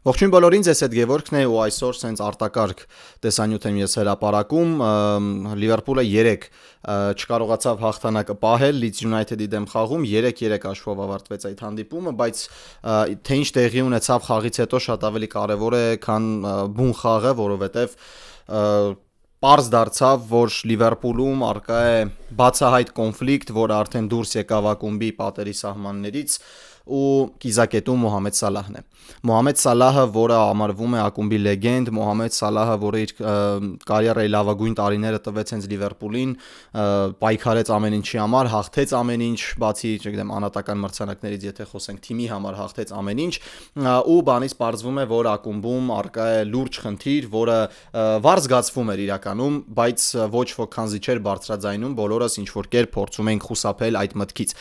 Ողջույն բոլորին, ձեզ հետ Գևորգն է ու այսօր սենց արտակարգ տեսանյութ եմ ես հրապարակում։ Լիվերպուլը 3 չկարողացավ հաղթանակը պահել Leeds United-ի դեմ խաղում, 3-3 աշխով ավարտվեց այդ հանդիպումը, բայց թե ինչ տեղի ունեցավ խաղից հետո շատ ավելի կարևոր է, քան բուն խաղը, որովհետև պարզ դարձավ, որ Լիվերպուլում առկա է բացահայտ կոնֆլիկտ, որը արդեն դուրս եկավ ակումբի պատերի սահմաններից ու կիզակետում Մոհամեդ Սալահն է։ Մոհամեդ Սալահը, որը համարվում է ակումբի լեգենդ, Մոհամեդ Սալահը, որը իր կարիերայի լավագույն տարիները տվեց հենց Լիվերպուլին, պայքարեց ամեն ինչի համար, հաղթեց ամեն ինչ, բացի, չգիտեմ, անհատական մրցանակներից, եթե խոսենք թիմի համար, հաղթեց ամեն ինչ, ու բանից պարզվում է, որ ակումբում առկա է լուրջ խնդիր, որը վառ զգացվում էր իրականում, բայց ոչ ոք քանզի չէր բարձրաձայնում, բոլորս ինչ որ կերպ փորձում ենք խուսափել այդ մտքից։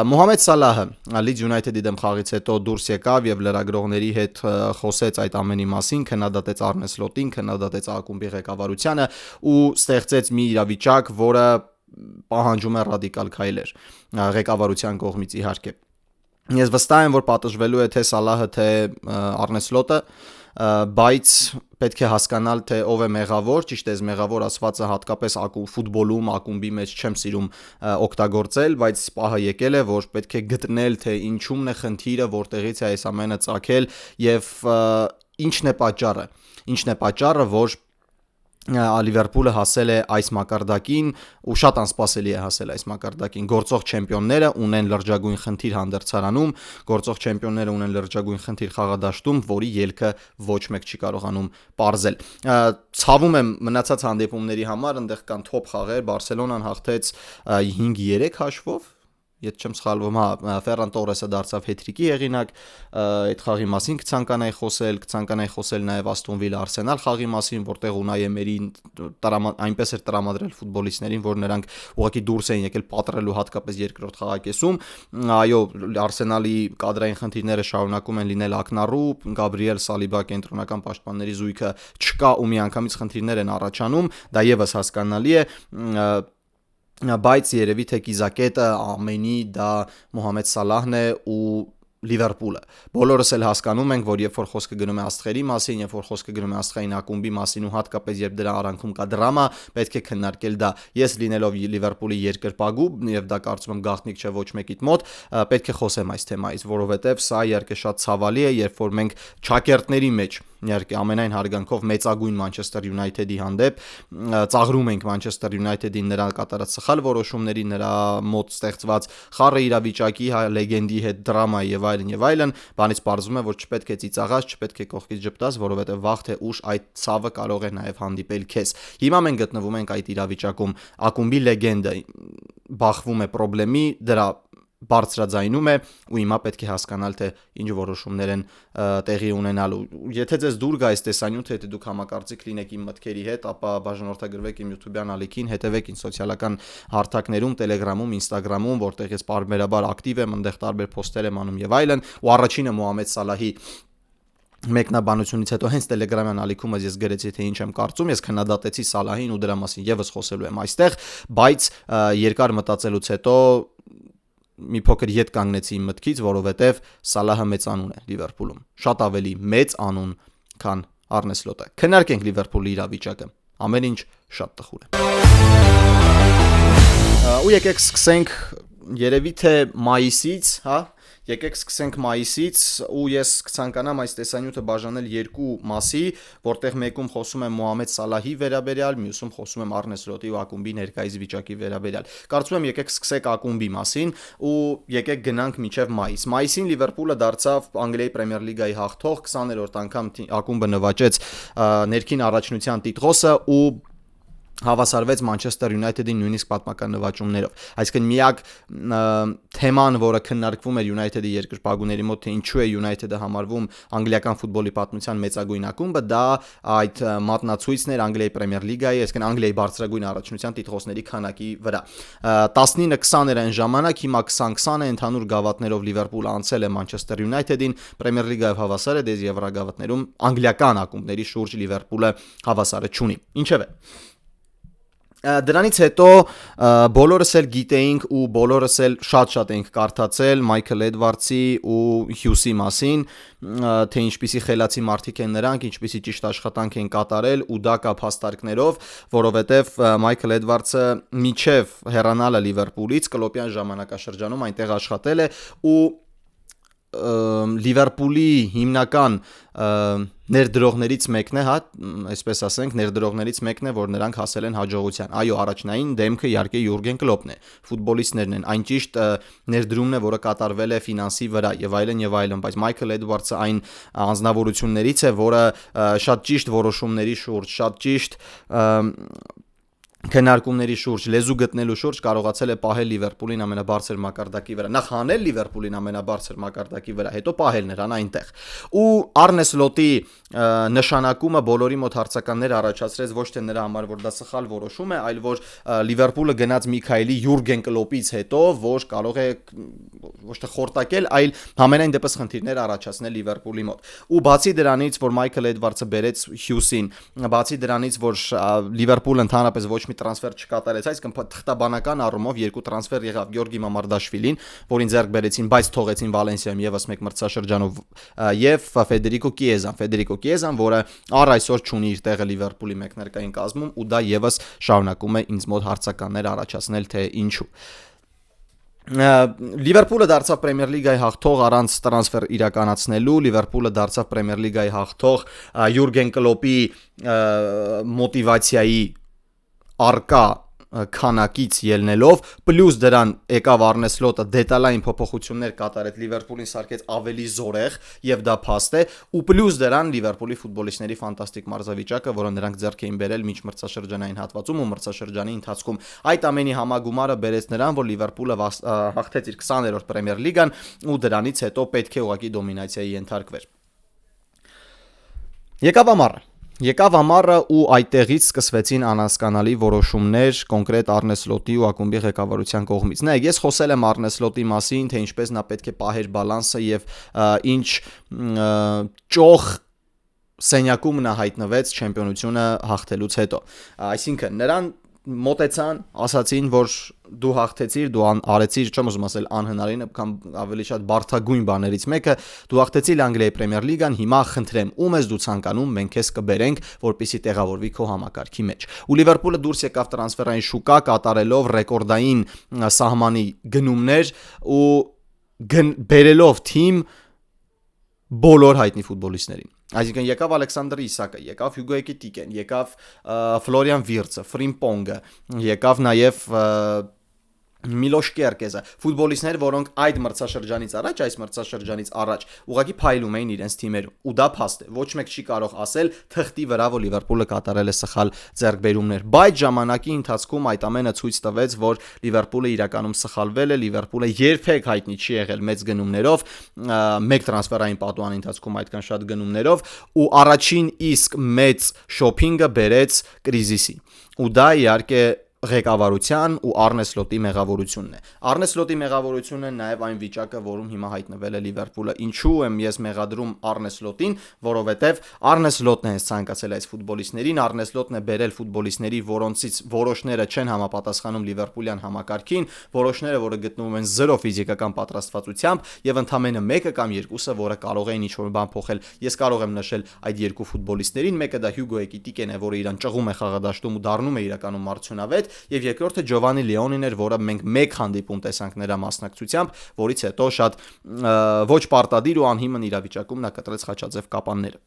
Մոհամեդ Սալահը Leeds United-ի դեմ խաղից հետո դուրս եկավ եւ լրագրողների հետ խոսեց այդ ամենի մասին, քննադատեց Արնե Սլոտին, քննադատեց ակումբի ղեկավարությանը ու ստեղծեց մի իրավիճակ, որը պահանջում է ռադիկալ քայլեր ղեկավարության կողմից իհարկե։ Ես վստահ եմ, որ պատժվելու է թե Սալահը, թե Արնե Սլոտը, բայց պետք է հասկանալ, թե ով է մեղավոր, ճիշտ է, մեղավոր ասվածը հատկապես ֆուտբոլում, ակումբի մեջ չեմ սիրում օգտագործել, բայց պահը եկել է, որ պետք է գտնել, թե ինչումն է խնդիրը, որտեղից է այս ամենը ծագել եւ ինչն է պատճառը, որ Լիվերպուլը հասել է այս մակարդակին ու շատ անսպասելի է հասել այս մակարդակին։ Գործող չեմպիոնները ունեն լրջագույն խնդիր հանդերձարանում, գործող չեմպիոնները ունեն լրջագույն խնդիր խաղադաշտում, որի ելքը ոչ մեկ չի կարողանում պարզել։ Ցավում եմ մնացած հանդիպումների համար, այնտեղ կան թոփ խաղեր, Բարսելոնան հաղթեց 5-3 հաշվով, եթե չեմ սխալվում, Ֆերրան Տորեսը դարձավ հետրիկի հեղինակ, այդ խաղի մասին կցանկանայի խոսել նաև Ասթոն Վիլա Արսենալ խաղի մասին, որտեղ Ունայ Էմերին այնպես էր տրամադրել ֆուտբոլիստներին, որ նրանք ուղղակի դուրս էին եկել պատռելու հատկապես երկրորդ խաղակեսում։ Այո, Արսենալի կադրային խնդիրները շարունակում են լինել ակնառու, Գաբրիել Սալիբա կենտրոնական պաշտպանների զույգը չկա ու միանգամից խնդիրներ են առաջանում, դա եւս հասկանալի է, բայց երևի թե կիզակետը ամենի դա Մոհամեդ Սալահն է ու Լիվերպուլը։ Բոլորս էլ հասկանում ենք, որ երբ որ խոսքը գնում է աստղերի մասին, երբ որ խոսքը գնում է աստղային ակումբի մասին ու հատկապես երբ դրա արանքում կա դրամա, պետք է քննարկել դա։ Ես լինելով Լիվերպուլի երկրպագու եւ դա կարծում եմ գաղտնիք չէ ոչ մեկիդ մոտ, պետք է խոսեմ այս թեմայից, որովհետեւ սա իհարկե շատ ցավալի է, երբ որ մենք ճակերտների մեջ իհարկե ամենայն հարգանքով մեծագույն Մանչեսթեր Յունայթեդի հանդեպ ծաղրում ենք Մանչեսթեր Յունայթեդին նրա կատարած սխալ որոշումների, նրա մոտ ստեղծված խառը իրավիճակի, լեգենդի հետ դրամա եւ այլն, բանից պարզվում է, որ չպետք է ծիծաղած, չպետք է կողքից ճպտաս, որովհետեւ վաղ թե ուշ այդ ցավը կարող է նաեւ հանդիպել քեզ։ Հիմա մենք գտնվում ենք այդ իրավիճակում, ակումբի լեգենդը բախվում է խնդրի, դրա բարձրաձայնում է ու հիմա պետք է հասկանալ, թե ինչ որոշումներ են տեղի ունենալու։ Եթե ձեզ դուր գա այս տեսանյութը, եթե դուք համակարծիք լինեք իմ մտքերի հետ, ապա բաժանորդագրվեք իմ YouTube-յան ալիքին, հետևեք ինձ սոցիալական հարթակներում, Telegram-ում, Instagram-ում, որտեղ ես պարբերաբար ակտիվ եմ, այնտեղ տարբեր post-եր եմ անում եւ այլն, ու առաջինը Մոհամեդ Սալահի մեկնաբանությունից հետո հենց Telegram-յան ալիքումս ես գրեցի, թե ինչ եմ կարծում, ես քննադատեցի Սալահին ու դրա մասին եւս խոսելու եմ այստեղ, բայց երկար մտածելուց հետո մի փոքր ետ կանգնեցի իմ մտքից, որովհետև Սալահը մեծ անուն է Լիվերպուլում, շատ ավելի մեծ անուն, քան Արնե Սլոտը։ Քննարկենք Լիվերպուլի իրավիճակը, ամեն ինչ շատ տխուր է։ Ու եկեք սկսենք երևի թե մայիսից, ու ես կցանկանամ այս տեսանյութը բաժանել երկու մասի, որտեղ մեկում խոսում եմ Մոհամեդ Սալահի վերաբերյալ, մյուսում խոսում եմ Արնե Սլոտի ու ակումբի ներկայիս վիճակի վերաբերյալ։ Կարծում եմ եկեք սկսենք ակումբի մասին ու եկեք գնանք մինչև մայիս։ Մայիսին Լիվերպուլը դարձավ Անգլիայի Պրեմիեր լիգայի հաղթող, 20-րդ անգամ ակումբը նվաճեց ներքին առաջնության տիտղոսը ու հավասարվեց Մանչեսթեր Յունայթեդին նույնիսկ պատմական նվաճումներով։ Այսինքն միակ թեման, որը քննարկվում էր Յունայթեդի երկրպագուների մոտ, թե ինչու է Յունայթեդը համարվում անգլիական ֆուտբոլի պատմության մեծագույն ակումբը, դա այդ մատնացույցն էր Անգլիայի Պրեմիեր լիգայի, այսինքն Անգլիայի բարձրագույն առաջնության տիտղոսների քանակի վրա։ 19-20 էր այն ժամանակ, հիմա 20-20 է, ընդհանուր գավաթներով Լիվերպուլը անցել է Մանչեսթեր Յունայթեդին, Պրեմիեր լիգայով հավասար է, դες եվրագավաթներում անգլիական ակումբների շուրջ Լիվերպուլը հավասարը չունի։ Ինչևէ, Դրանից հետո բոլորս էլ գիտեինք ու բոլորս էլ շատ էինք կարդացել Մայքլ Էդվարդսի ու Հյուսի մասին, թե ինչպիսի խելացի մարդիկ են նրանք, ինչպիսի ճիշտ աշխատանք են կատարել ու դա կա փաստարկներով, որովհետև Մայքլ Էդվարդսը միջև հեռանալը Լիվերպուլից կլոպյան ժամանակաշրջանում այնտեղ աշխատել է ու Լիվերպուլի հիմնական ներդրողներից մեկն է, այսպես ասենք, ներդրողներից մեկն է, որ նրանք հասել են հաջողության։ Այո, առաջնային դեմքը իհարկե Յուրգեն Կլոպն է, ֆուտբոլիստներն են, այն ճիշտ ներդրումն է, որը կատարվել է ֆինանսի վրա եւ այլն, բայց Մայքլ Էդվարդսը այն անձնավորություններից է, որը շատ ճիշտ որոշումների շուրջ, շատ ճիշտ քննարկումների շուրջ, լեզու գտնելու շուրջ կարողացել է պահել Լիվերպուլին ամենաբարձր մակարդակի վրա, նախ հանել Լիվերպուլին ամենաբարձր մակարդակի վրա, հետո պահել նրան այնտեղ։ Ու Արնե Սլոտի նշանակումը բոլորի մոտ հարցականներ առաջացրեց ոչ թե նրա համար, որ դա սխալ որոշում է, այլ որ Լիվերպուլը գնաց Միքայելի Յուրգեն Կլոպից հետո, որ կարող է ոչ թե խորտակել, այլ համենայն դեպս խնդիրներ առաջացնել Լիվերպուլի մոտ։ Ու բացի դրանից, որ Մայքլ Էդվարդսը բերեց Հյուսին, բացի դրանից, որ Լիվերպուլը ընդհանրապես ոչ մի տրանսֆեր չկատարեց, այսինքն թղթաբանական առումով երկու տրանսֆեր եղավ Գյորգի Մամարդաշվիլին, որին ձեռք բերեցին, բայց թողեցին Վալենսիայում եւս մեկ մրցաշրջանով եւ Ֆեդերիկո Կիեզան, որը առ այսօր չունի իր տեղը Լիվերպուլի մեկնարկային կազմում ու դա եւս շարունակում է ինձ մոտ հարցականներ առաջացնել, թե ինչու։ Լիվերպուլը դարձավ Պրեմիեր լիգայի հաղթող առանց տրանսֆեր իրականացնելու, Լիվերպուլը դարձավ Պրեմիեր լիգայի հաղթող Յուրգեն Կլոպի մոտիվացիայի արկա քանակից ելնելով, պլյուս դրան եկավ Արնե Սլոտը դետալային փոփոխություններ կատարեց, Լիվերպուլին սարքեց ավելի զորեղ եւ դա փաստ է, ու պլյուս դրան Լիվերպուլի ֆուտբոլիստների ֆանտաստիկ մարզավիճակը, որը նրանք ձեռք էին բերել մինչ մրցաշրջանային հատվածում ու մրցաշրջանի ընթացքում։ Այդ ամենի համագումարը բերեց նրան, որ Լիվերպուլը հաղթեց իր 20-րդ Պրեմիեր լիգան ու դրանից հետո պետք է ուղղակի դոմինացիայի ենթարկվեր։ Եկավ ամառը ու այդտեղից սկսվեցին անհասկանալի որոշումներ կոնկրետ Արնե Սլոտի ու ակումբի ղեկավարության կողմից։ Նայեք, ես խոսել եմ Արնե Սլոտի մասին, թե ինչպես նա պետք է պահեր բալանսը եւ ինչ ճոխ սենյակում նա հայտնվեց չեմպիոնությունը հաղթելուց հետո։ Այսինքն նրան մոտեցան, ասացին, որ դու հաղթեցիր, դու արեցիր, չեմ ուզում ասել անհնարինը, կամ ավելի շատ բարդագույն բաներից մեկը, դու հաղթեցիր Անգլիայի Պրեմիեր լիգան, հիմա խնդրեմ, ում ես դու ցանկանում, մենք քեզ կբերենք, որպեսզի տեղավորվի քո համակարգի մեջ։ Ու Լիվերպուլը դուրս եկավ տրանսֆերային շուկա կատարելով ռեկորդային սահմանի գնումներ ու բերելով թիմ բոլոր հայտնի ֆուտբոլիստներին։ Այսինքն եկավ Ալեքսանդր Իսակը, եկավ Հյուգո Էկիտիկեն, եկավ Ֆլորիան Վիրցը, Ֆրիմպոնգը, եկավ նաև Միլոշ Կերկեզը, ֆուտբոլիստներ, որոնք այդ մրցաշրջանից առաջ ուղղակի փայլում էին իրենց թիմերում։ Ու դա փաստ է, ոչ մեկ չի կարող ասել թղթի վրա, որ Լիվերպուլը կատարել է սխալ ձեռքբերումներ, բայց ժամանակի ընթացքում այդ ամենը ցույց տվեց, որ Լիվերպուլը իրականում սխալվել է, Լիվերպուլը երբեք հայտնի չի եղել մեծ գնումներով, մեկ տրանսֆերային պատուհանի ընթացքում այդքան շատ գնումներով, ու առաջին իսկ մեծ շոփինգը բերեց կրիզիսի։ Ու դա իհարկե ղեկավարության ու Արնե Սլոտի մեղավորությունն է։ Արնե Սլոտի մեղավորությունն է նաև այն վիճակը, որում հիմա հայտնվել է Լիվերպուլը։ Ինչու եմ ես մեղադրում Արնե Սլոտին, որովհետև Արնե Սլոտն է ցանկացել այս ֆուտբոլիստներին, Արնե Սլոտն է բերել ֆուտբոլիստների, որոնցից որոշները չեն համապատասխանում Լիվերպուլյան համակարգին, որոշները, որը գտնվում են 0 ֆիզիկական պատրաստվածությամբ եւ ընդամենը մեկը կամ երկուսը, որը կարող էին ինչ-որ բան փոխել։ Ես կարող եմ նշել այդ երկու ֆուտբոլիստերին, մեկը դա Հյուգո Էկիտիկեն է, որը իրան ճղում է խաղադաշտում ու դառնում է իրականում մարդունավետ, եւ երկրորդը Ջովանի Լեոնին էր, որը մենք մեկ հանդիպում տեսանք նրա մասնակցությամբ, որից հետո շատ ոչ պարտադիր ու անհիմն իրավիճակում նա կտրեց խաչաձև կապանները։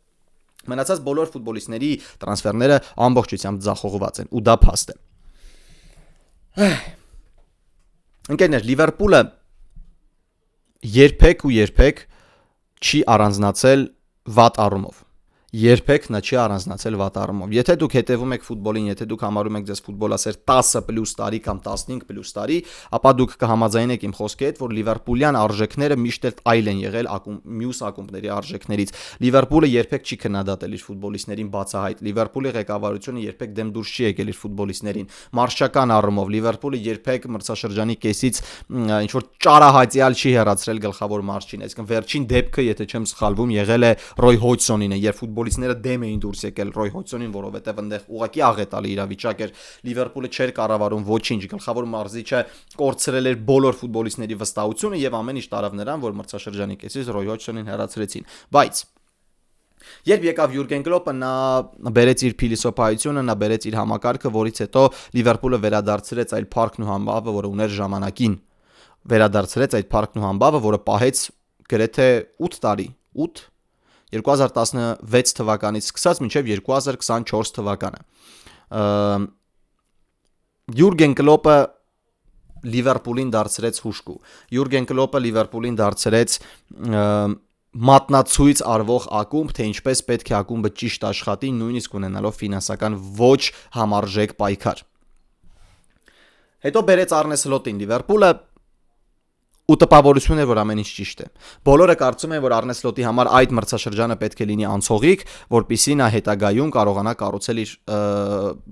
Մնացած բոլոր ֆուտբոլիստների տրանսֆերները ամբողջությամբ ձախողված են ու դա փաստ է։ Ընկերներ, Լիվերպուլը երբեք չի առանձնացել վատ առումով։ Երբեք նա չի առանձնացել վատ առումով։ Եթե դուք հետևում եք ֆուտբոլին, եթե դուք համարում եք ձեզ ֆուտբոլասեր 10+ տարի կամ 15+ տարի, ապա դուք կհամաձայնեք իմ խոսքի հետ, որ Լիվերպուլյան արժեքները միշտ էլ այլ են եղել մյուս ակումբների արժեքներից։ Լիվերպուլը երբեք չի քննադատել իր ֆուտբոլիստներին բացահայտ։ Լիվերպուլի ղեկավարությունը երբեք դեմ դուրս չի եկել իր ֆուտբոլիստներին։ Մարշական առումով Լիվերպուլը երբեք մրցաշրջանի կեսից ինչ որ ճարահատյալ չի հեռացրել գլխավոր մարզչին։ Այսինքն վերջին դեպքը, եթե չեմ սխալվում, եղել է Ռոյ Հոջսոնին, երբ ֆուտբոլիստները դեմ էին դուրս եկել Ռոյ Հոջսոնին, որովհետև այնտեղ ուղղակի աղետալի իրավիճակ էր, Լիվերպուլը չէր կառավարում ոչինչ, գլխավոր մարզիչը կորցրել էր բոլոր ֆուտբոլիստների վստահությունը եւ ամեն ինչ տարավ նրան, որ մրցաշրջանի կեսից Ռոյ Հոջսոնին հեռացրեցին, բայց երբ եկավ Յուրգեն Կլոպը, նա բերեց իր փիլիսոփայությունը, նա բերեց իր համակարգը, որից հետո Լիվերպուլը վերադարձրեց այդ փառքն ու համբավը, որը ուներ ժամանակին, վերադարձրեց այդ փառքն ու համբավը, որը պահեց գրեթե 8 տարի, 2016 թվականից սկսած մինչև 2024 թվականը։ Յուրգեն Կլոպը Լիվերպուլին դարձրեց հուշկու։ Յուրգեն Կլոպը Լիվերպուլին դարձրեց մատնացույց արվող ակումբ, թե ինչպես պետք է ակումբը ճիշտ աշխատի, նույնիսկ ունենալով ֆինանսական ոչ համարժեք պայքար։ Հետո բերեց Արնե Սլոտին Լիվերպուլը ու տպավորություն էր, որ ամեն ինչ ճիշտ է։ Բոլորը կարծում են, որ Արնե Սլոտի համար այդ մրցաշրջանը պետք է լինի անցողիկ, որպեսզի նա հետագայում կարողանա կառուցել իր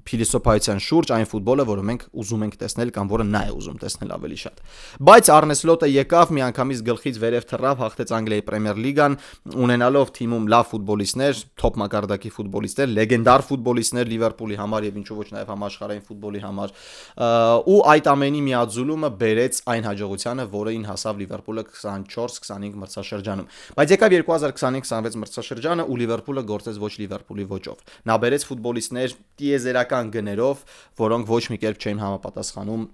փիլիսոփայության շուրջ այն ֆուտբոլը, որը մենք ուզում ենք տեսնել կամ որը նա է ուզում տեսնել ավելի շատ։ Բայց Արնե Սլոտը եկավ, միանգամից գլխից վերև թռավ, հաղթեց Անգլիայի Պրեմիեր լիգան, ունենալով թիմում լավ ֆուտբոլիստներ, թոփ մակարդակի ֆուտբոլիստներ, լեգենդար ֆուտբոլիստներ Լիվերպուլի համար եւ ինչու ոչ նաեւ համաշխարհային ֆուտբոլի համար, ու այդ ամենի միաձուլումը բերեց այն հաջողությանը, որը հասավ Լիվերպուլը 24-25 մրցաշրջանում։ Բայց եկավ 2025-26 մրցաշրջանը ու Լիվերպուլը գործեց ոչ Լիվերպուլի ոճով։ Նա բերեց ֆուտբոլիստներ տիեզերական գներով, որոնք ոչ մի կերպ չէին համապատասխանում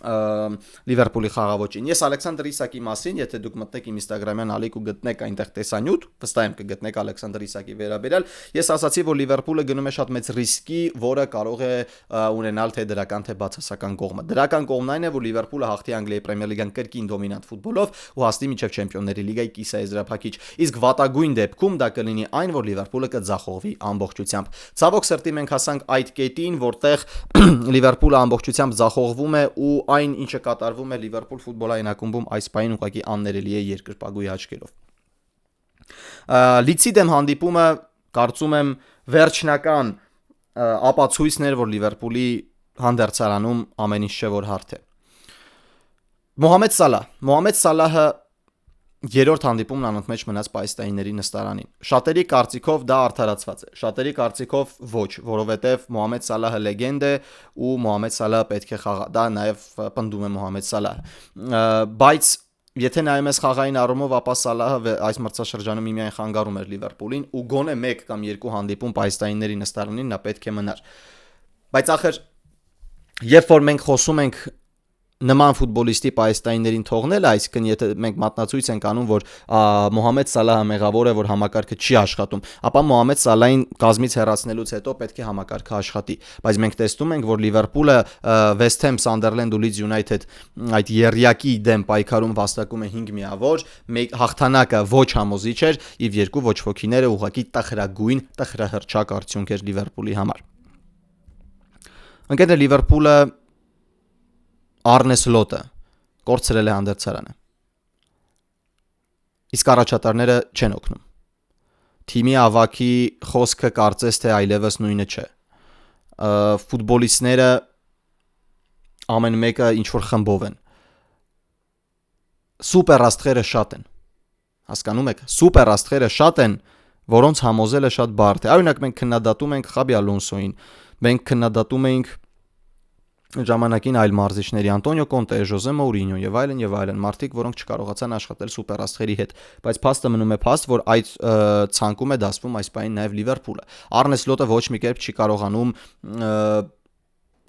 Լիվերպուլի խաղաոճին։ Ես Ալեքսանդր Իսակի մասին, եթե դուք մտնեք իմ Instagram-յան ալիք ու գտնեք այնտեղ տեսանյութ, վստահ եմ կգտնեք Ալեքսանդր Իսակի վերաբերյալ, ես ասացի, որ Լիվերպուլը գնում է շատ մեծ ռիսկի, որը կարող է ունենալ թե դրական թե բացասական կողմը։ Դրական կողմն այն է, որ Լիվերպուլը հաղթի Անգլիայի Պրեմիեր լիգան կրկին դոմինանտ ֆուտբոլով ու հասնի մինչև Չեմպիոնների լիգայի կիսաեզրափակիչ։ Իսկ վատագույն դեպքում դա կլինի այն, որ Լիվերպուլը կձախողվի ամբողջությամբ։ Ցավոք սրտի մենք հասանք այդ կետին, որտեղ Լիվերպուլը ամբողջությամբ ձախողվում է ու այն ինչը կատարվում է Լիվերպուլ ֆուտբոլային ակումբում այս պահին ուղղակի աններելի է երկրպագուի աչքերով։ Լիցի դեմ հանդիպումը կարծում եմ վերջնական ապացույցն էր, որ Լիվերպուլի հանդերձարանում ամեն ինչ չէ որ հարթ է։ Մոհամեդ Սալահը երրորդ հանդիպումն անընդմեջ մնաց պայստայինների նստարանին։ Շատերի կարծիքով դա արդարացված է, շատերի կարծիքով ոչ, որովհետև Մոհամեդ Սալահը լեգենդ է ու Մոհամեդ Սալահը պետք է խաղա, դա նաև պնդում է Մոհամեդ Սալահը։ Բայց եթե նայում ես խաղային առումով, ապա Սալահը այս մրցաշրջանում միայն խանգարում էր Լիվերպուլին ու գոնե 1 կամ 2 հանդիպում պայստայինների նստարանին նա պետք է մնար։ Բայց ախր երբ որ մենք խոսում ենք նման ֆուտբոլիստի պայստայիններին թողնել, այսինքն եթե մենք մատնացույց ենք անում, որ Մոհամեդ Սալահը մեղավոր է, որ համակարգը չի աշխատում, ապա Մոհամեդ Սալահին կազմից հեռացնելուց հետո պետք է համակարգը աշխատի։ Բայց մենք տեսնում ենք, որ Լիվերպուլը Վեսթ Հեմ, Սանդերլենդ ու Լիդս Յունայթեդ այդ երյակի դեմ պայքարում վաստակում է 5 միավոր, հաղթանակը ոչ համոզիչ էր, եւ երկու ոչ ոքիները ուղղակի տխրագույն, տխրահռչակ արդյունք էր Լիվերպուլի համար։ Ընկերներ, Լիվերպուլը Արնե Սլոտը կորցրել է հանդերձարանը։ Իսկ առաջատարները չեն օգնում։ Թիմի ավակի խոսքը կարծես թե այլևս նույնը չէ։ Ֆուտբոլիստները ամեն մեկը ինչ որ խմբով են։ Սուպեր աստղերը շատ են։ Հասկանում եք, սուպեր աստղերը շատ են, որոնց համոզելը շատ բարդ է։ Օրինակ մենք քննադատում ենք Խաբի Ալոնսոին, մենք քննադատում ենք ժամանակին այլ մարզիչների Անտոնիո Կոնտե, Ժոզե Մոուրինյո եւ այլն, մարդիկ, որոնք չկարողացան աշխատել սուպեր աստղերի հետ, բայց փաստը մնում է փաստ, որ այդ ցանկում է դասվում այս պահին նաեւ Լիվերպուլը։ Արնե Սլոտը ոչ մի կերպ չի կարողանում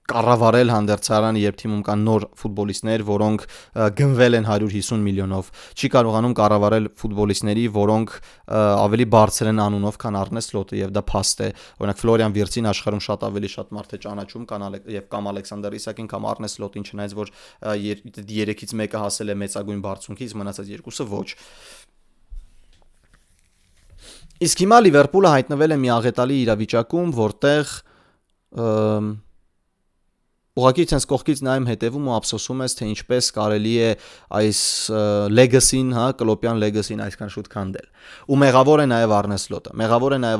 կառավարել հանդերձարանը, երբ թիմում կան նոր ֆուտբոլիստներ, որոնք գնվել են 150 միլիոնով, չի կարողանում կառավարել ֆուտբոլիստների, որոնք ավելի բարձր են անունով, քան Արնե Սլոտը, եւ դա փաստ է։ Օրինակ Ֆլորիան Վիրցին աշխարհում շատ ավելի շատ մարդ է ճանաչում, կամ Ալեքսանդր Իսակին, կամ Արնե Սլոտին, չնայած որ 3-ից մեկը հասել է մեծագույն բարձունքից, մնացած երկուսը ոչ։ Իսկ հիմա Լիվերպուլը հայտնվել է մի աղետալի իրավիճակում, որտեղ ուղղակի ցենց կողքից նայում հետևում ու ափսոսում ես, թե ինչպես կարելի է այս լեգասին, կլոպյան լեգասին այսքան շուտ քանդել։ Ու մեղավոր է նաև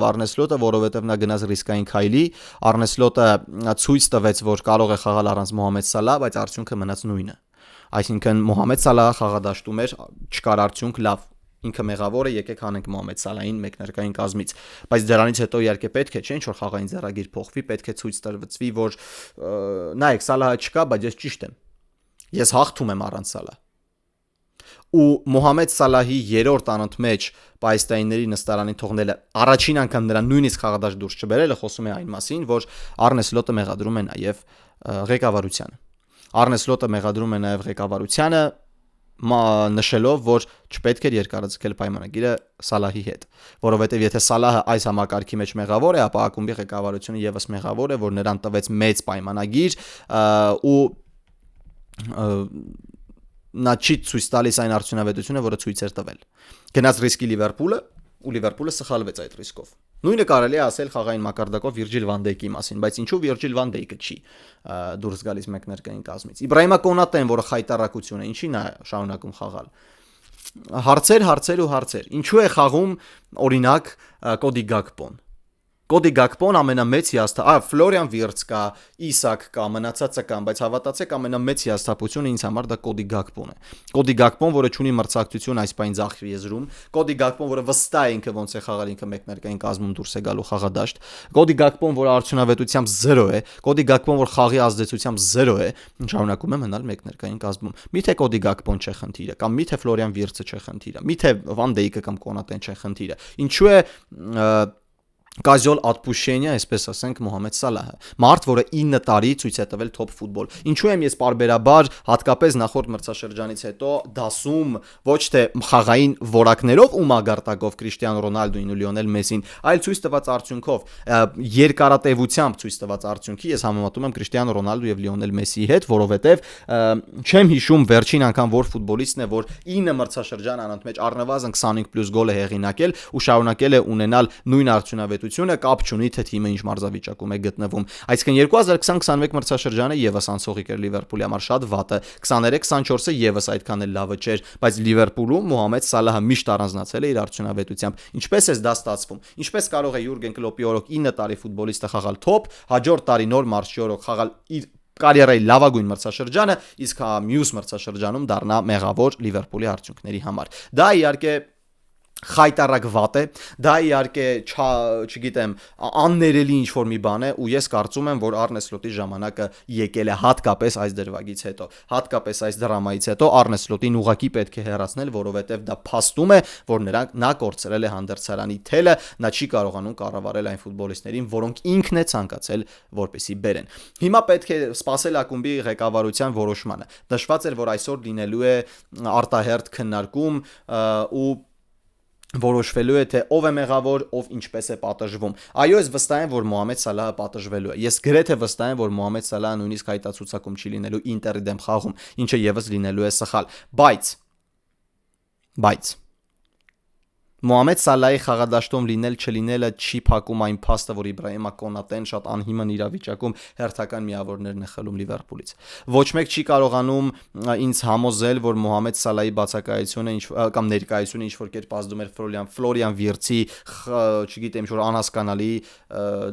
Արնե Սլոտը, որովհետև նա գնաց ռիսկային քայլի, Արնե Սլոտը ցույց տվեց, որ կարող է խաղալ առանց Մոհամեդ Սալահ, բայց արդյունքը մնաց նույնը։ Այսինքն Մոհամեդ Սալահը խաղադաշտում էր, չկար արդյունք լավ։ Ինքը մեղավոր է, եկեք հանենք Մոհամեդ Սալահին մեկնարկային կազմից, բայց դրանից հետո իհարկե պետք է, չէ՞, ինչ որ խաղային ձեռագիր փոխվի, պետք է ցույց տրվի, որ նայեք, Սալահը չկա, բայց ես ճիշտ եմ։ Ես հաղթում եմ առանց Սալահ։ Ու Մոհամեդ Սալահի երրորդ անընդմեջ պայստայինների նստարանին թողնելը առաջին անգամ նրան նույնիսկ խաղադաշտ դուրս չբերելը խոսում է այն մասին, որ Արնե Սլոտը մեղադրում է նաև ղեկավարությանը։ Արնե Սլոտը մեղադրում է նաև ղեկավարությանը, նշելով, որ չպետք է երկարաձգել պայմանագիրը Սալահի հետ, որովհետև եթե Սալահը այս համակարգի մեջ մեղավոր է, ապա ակումբի ղեկավարությունը եւս մեղավոր է, որ նրան տվեց մեծ պայմանագիր ու նա չի ցույց տալիս այն արդյունավետությունը, որը ցույց էր տվել։ Գնաց ռիսկի Լիվերպուլը, ու Լիվերպուլը սխալվեց այդ ռիսկով։ Նույնը կարելի է ասել խաղային մակարդակով Վիրջիլ Վան Դեյկի մասին, բայց ինչու Վիրջիլ Վան Դեյկը չի դուրս գալիս մեկնարկային կազմից։ Իբրահիմա Կոնատեն, որը խայտարակություն է, ինչի նա շարունակում խաղալ։ Հարցեր։ Ինչու է խաղում օրինակ Կոդի Գակպոն։ Կոդի Գակպոն ամենամեծ Ֆլորիան Վիրց կա, Իսակ կա, մնացածը կան, բայց հավատացեք ամենամեծ հիասթափությունը ինձ համար դա Կոդի Գակպոն է։ Կոդի Գակպոն, որը ունի մրցակցություն այս պայն ձախ եզրում, Կոդի Գակպոն, որը վստահ է ինքը ոնց է խաղալ, ինքը մեկնարկային կազմում դուրս է գալու խաղադաշտ, Կոդի Գակպոն, որը արդյունավետությամբ 0 է, Կոդի Գակպոն, որ խաղի ազդեցությամբ 0 է, շարունակում է մնալ մեկնարկային կազմում։ Միթե Կոդի Գակպոն չէ խնդիրը, կամ միթե Ֆլորիան Վիրցը չէ խնդիրը, միթե Վան Դեյկը կամ Կոնատեն չէ խնդիրը։ Ինչու է Կազյոլ Ատպուշենիա, այսպես ասենք Մոհամեդ Սալահը, մարդ, որը 9 տարի ցույց է տվել թոփ ֆուտբոլ։ Ինչու եմ ես պարբերաբար, հատկապես նախորդ մրցաշրջանից հետո դասում ոչ թե խաղային որակներով ու մագարտակով Կրիշտիանո Ռոնալդոին ու Լիոնել Մեսին, այլ ցույց տված արդյունքով, երկարատևությամբ ցույց տված արդյունքի ես համեմատում եմ Կրիշտիանո Ռոնալդո եւ Լիոնել Մեսիի հետ, որովհետեւ չեմ հիշում վերջին անգամ որ ֆուտբոլիստն է, որ 9 մրցաշրջան անընդմեջ առնվազն 25+ գոլ է հեղինակել ու շարունակել է ունենալ նույն արդյունավետությունը, կապ չունի թե թիմը ինչ մարզավիճակում է գտնվում։ Այսինքն 2020-21 մրցաշրջանը եւս անցողիկ էր Լիվերպուլի համար շատ վատը, 23-24-ը եւս այդքան էլ լավը չէր, բայց Լիվերպուլում Մոհամեդ Սալահը միշտ առանձնացել է իր արդյունավետությամբ։ Ինչպես է դա ստացվում։ Ինչպես կարող է Յուրգեն Կլոպի օրոք 9 տարի ֆուտբոլիստը խաղալ թոփ, հաջորդ տարի նոր մարշի օրոք խաղալ իր կարիերայի լավագույն մրցաշրջանը, իսկ մյուս մրցաշրջանում դառնա մեղավոր Լիվերպուլի արդյունքների համար։ Դա իհարկե խայտարակ վատ է, դա իհարկե չգիտեմ, աններելի ինչ-որ մի բան է ու ես կարծում եմ, որ Արնե Սլոտի ժամանակը եկել է հատկապես այս դրվագից հետո, հատկապես այս դրամայից հետո Արնե Սլոտին ուղղակի պետք է հեռացնել, որովհետև դա փաստում է, որ նա կորցրել է հանդերձարանի թելը, նա չի կարողանում կառավարել այն ֆուտբոլիստներին, որոնք ինքն է ցանկացել, որպեսի բերեն։ Հիմա պետք է սպասել ակումբի ղեկավարության որոշմանը։ Նշված էր, որ այսօր լինելու է արտահերթ քննարկում ու որոշվելու է թե ով է մեղավոր, ով ինչպես է պատժվում։ Այո, ես վստահ եմ, որ Մոհամեդ Սալահը պատժվելու է։ Ես գրեթե վստահ եմ, որ Մոհամեդ Սալահը նույնիսկ հայտարարությունում չի լինելու Ինտերի դեմ խաղում, ինչը եւս լինելու է սխալ։ Բայց Մոհամեդ Սալահի խաղադաշտում լինել չլինելը չի փակում այն փաստը, որ Իբրահիմա Կոնատեն շատ անհիմն իրավիճակում հերթական միավորներն է խլում Լիվերպուլից։ Ոչ մեկ չի կարողանում ինձ համոզել, որ Մոհամեդ Սալահի բացակայությունը կամ ներկայությունը ինչ որ կերպ ազդում էր Ֆլորիան Վիրցի, չգիտեմ, ինչ որ անհասկանալի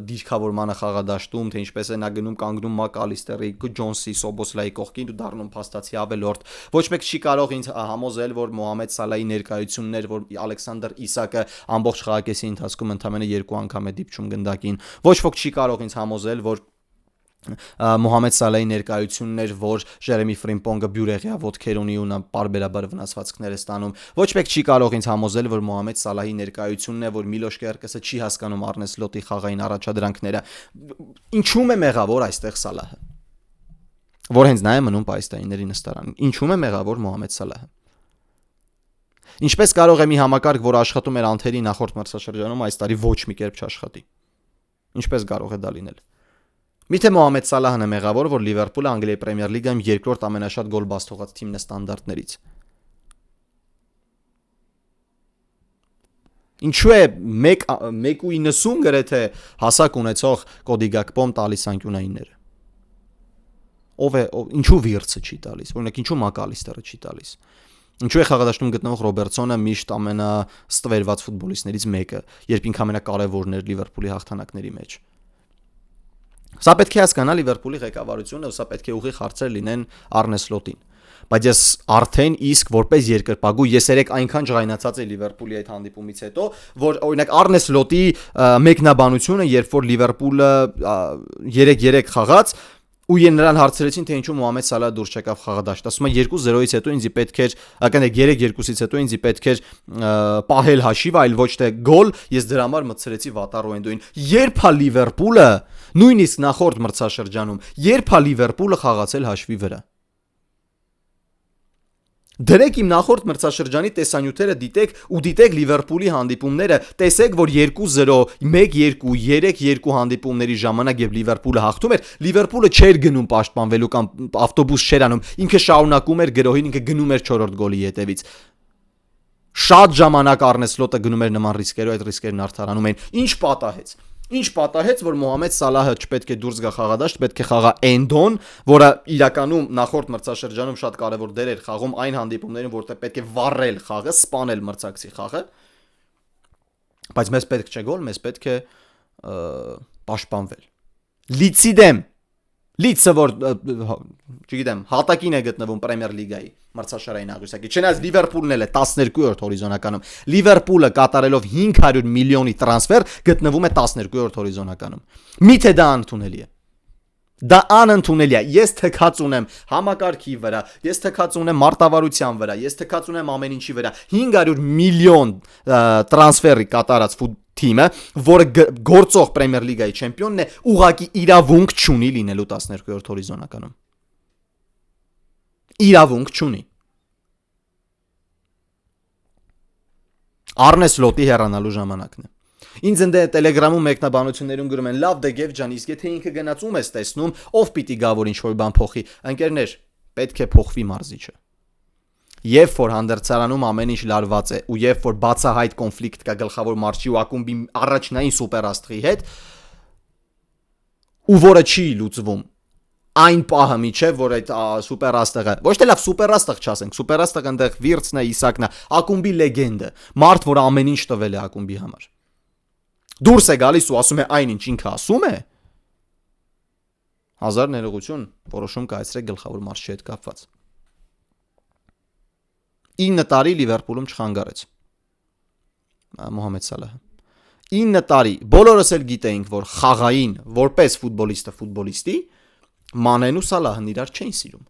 դիրքավորմանը խաղադաշտում, թե ինչպես է նա գնում կանգնում Մակալիստերի, Ջոնսի, Սոբոսլայի կողքին ու դառնում փաստացի ավելորդ։ Ոչ մեկ չի կարող ինձ համոզել, որ Մոհամեդ Սալահի ներկայություններ, որ Ալեքսանդր Իսակը ամբողջ խաղակեսի ընթացքում ընդամենը 2 անգամ է դիպչում գնդակին։ Ոչ ոք չի կարող ինձ համոզել, որ Մոհամեդ Սալահի ներկայություններ, որ Ջերեմի Ֆրիմպոնգը բյուրեղյա ոտքեր ունի ու նա պարբերաբար վնասվածքներ է ստանում։ Ոչ մեկ չի կարող ինձ համոզել, որ Մոհամեդ Սալահի ներկայությունն է, որ Միլոշ Կերկեսը չի հասկանում Արնե Սլոտի խաղային առաջադրանքները։ Ինչու՞մ է մեղավոր այստեղ Սալահը, որ հենց նա է մնում պայստայինների նստարանին։ Ինչու՞մ է մեղավոր Մոհամեդ Սալահը։ Ինչպես կարող է մի համակարգ, որ աշխատում էր Անթերի նախորդ մրցաշրջանում, այս տարի ոչ մի կերպ չաշխատի։ Ինչպես կարող է դա լինել։ Միթե Մոհամեդ Սալահն է մեղավոր, որ Լիվերպուլը Անգլիայի Պրեմիեր Լիգայում երկրորդ ամենաշատ գոլ բաց թողած թիմն է ստանդարտներից։ Ինչու է 1.90 գրեթե հասակ ունեցող Կոդի Գակպոն տալիս անկյունայինները։ Ինչու Վիրցը չի տալիս, օրինակ ինչու Մակալիստերը չի տալիս։ Ինչու է խաղադաշտում գտնվող Ռոբերտսոնը միշտ ամենաստվերված ֆուտբոլիստներից մեկը, երբ ինքը ամենակարևորն էր Լիվերպուլի հաղթանակների մեջ։ Սա պետք է հասկանա Լիվերպուլի ղեկավարությունը, սա պետք է ուղիղ հարցեր լինեն Արնե Սլոտին։ Բայց ես արդեն իսկ որպես երկրպագու ես երեք այնքան ջղայնացած էի Լիվերպուլի այդ հանդիպումից հետո, որ օրինակ Արնե Սլոտի մեկնաբանությունը, երբ որ Լիվերպուլը 3-3 խաղաց, ու նրան հարցրեցին, թե ինչու Մոհամեդ Սալահը դուրս չեկավ խաղադաշտ, ասում է 2-0-ից հետո ինձ պետք էր, ակնեք 3-2-ից հետո ինձ պետք էր պահել հաշիվը, այլ ոչ թե գոլ, ես դրա համար մտցրեցի Վատարոենդոին։ Երբ է Լիվերպուլը, նույնիսկ նախորդ մրցաշրջանում, երբ է Լիվերպուլը խաղացել հաշվի վրա։ Դրեք իմ նախորդ մրցաշրջանի տեսանյութերը դիտեք ու դիտեք Լիվերպուլի հանդիպումները, տեսեք, որ 2-0, 1-2, 3-2 հանդիպումների ժամանակ եւ Լիվերպուլը հաղթում էր, Լիվերպուլը չէր գնում պաշտպանվելու կամ ավտոբուս չէր անում, ինքը շարունակում էր գրոհին, ինքը գնում էր 4-րդ գոլի հետևից։ Շատ ժամանակ Արնե Սլոտը գնում էր նման ռիսկերով, այդ ռիսկերն արդարանում էին։ Ինչ պատահեց, որ Մոհամեդ Սալահը չպետք է դուրս գա խաղադաշտ, պետք է խաղա Էնդոն, որը իրականում նախորդ մրցաշրջանում շատ կարևոր դեր էր խաղում այն հանդիպումներում, որտեղ պետք է վառել խաղը, սպանել մրցակցի խաղը։ Բայց մեզ պետք չէ գոլ, մեզ պետք է պաշտպանվել։ Լիցի դեմ Լիցը որ չգիտեմ, հատակին է գտնվում Պրեմիեր լիգայի մրցաշարային աղյուսակի։ Չնայած Լիվերպուլն էլ է 12-րդ հորիզոնականում։ Լիվերպուլը կատարելով 500 միլիոնի տրանսֆեր գտնվում է 12-րդ հորիզոնականում։ Միթե դա ընդունելի է։ Դա անընդունելի է։ Ես թքած ունեմ համակարգի վրա, ես թքած ունեմ մարտավարության վրա, ես թքած ունեմ ամեն ինչի վրա։ 500 միլիոն տրանսֆերի կատարած թիմը, որը գործող Պրեմիեր լիգայի չեմպիոնն է, ուղղակի իրավունք չունի լինելու 12-րդ հորիզոնականում։ Իրավունք չունի։ Արնե Սլոտի հեռանալու ժամանակն է։ Ինձ ընդ Telegram-ում մեկնաբանություններում գրում են լավ դե Գև ջան, իսկ եթե ինքը գնաց ում ես տեսնում, ով պիտի գա որ ինչ-որ բան փոխի։ Ընկերներ, պետք է փոխվի մարզիչը։ Երբ որ հանդերձարանում ամեն ինչ լարված է ու երբ որ բացահայտ կոնֆլիկտ կա գլխավոր մարզչի ու ակումբի առաջնային սուպերաստղի հետ, ու որը չի լուծվում այն պահը միջև որ այդ սուպերաստղը, ոչ թե լավ սուպերաստղ չասենք, սուպերաստղը այնտեղ Վիրցն է, Իսակն է, ակումբի լեգենդը, մարդ, որ ամեն ինչ տվել է ակումբի համար։ Դուրս է գալիս ու ասում է այնինչ ինքը ասում է, հազար ներողություն, որոշում կայացրեք գլխավոր մարզչի հետ կապված։ 9 տարի Լիվերպուլում չխանգարեց Մոհամեդ Սալահը։ 9 տարի, բոլորս էլ գիտեինք, որ խաղային որպես ֆուտբոլիստը ֆուտբոլիստի Մանեն ու Սալահն իրար չէին սիրում։